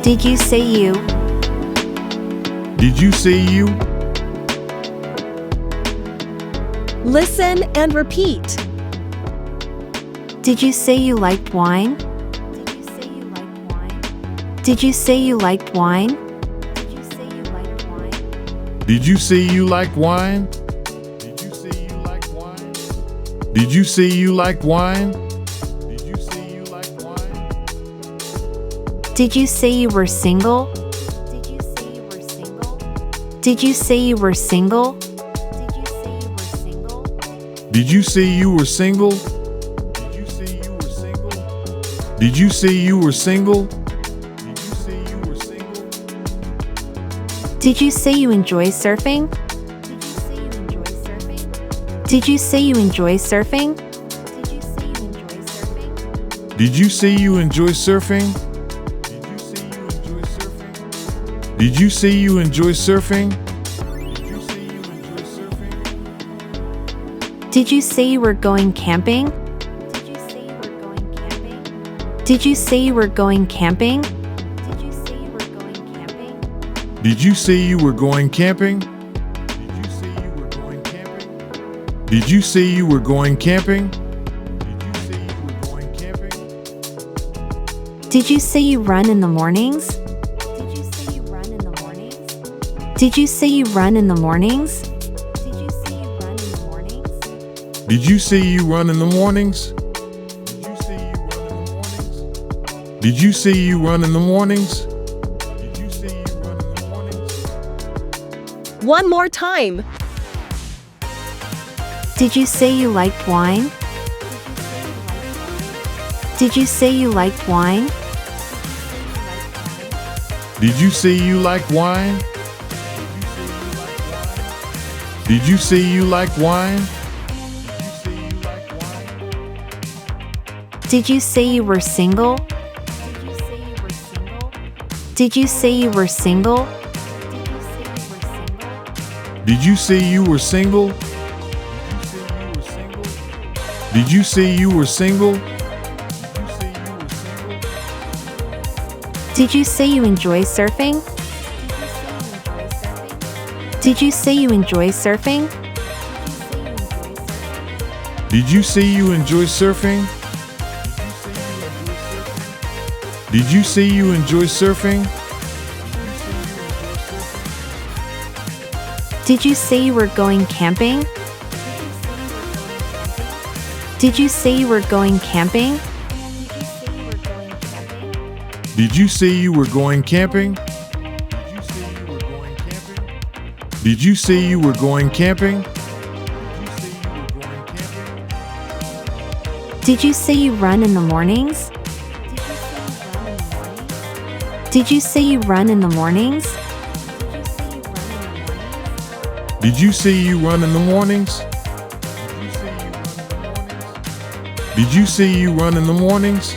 Did you say you? Did you say you? Listen and repeat. Did you say you liked wine? Did you say you liked wine? Did you say you like wine? Did you say you like wine? Did you say you like wine? Did you say you were single? Did you say you were single? Did you say you were single? Did you say you were single? Did you say you enjoy surfing? Did you say you enjoy surfing? Did you say you enjoy surfing? Did you say you enjoy surfing? Did you say you were going camping? Did you say you were going camping? Did you say you were going camping? Did you say you were going camping? Did you say you run in the mornings? Did you say you run in the mornings? Did you say you run in the mornings? Did you say you run in the mornings? One more time. Did you say you liked wine? Did you say you liked wine? Did you say you like wine? Did you say you like wine? Did you say you were single? Did you say you were single? Did you say you were single? Did you say you were single? Did you say you enjoy surfing? Did you say you enjoy surfing? Did you say you enjoy surfing? Did you say you enjoy surfing? Did you say you were going camping? Did you say you were going camping? Did you say you were going camping? Did you say you were going camping? Did you say you run in the mornings? Did you say you run in the mornings? Did you say you run in the mornings? Did you say you run in the mornings?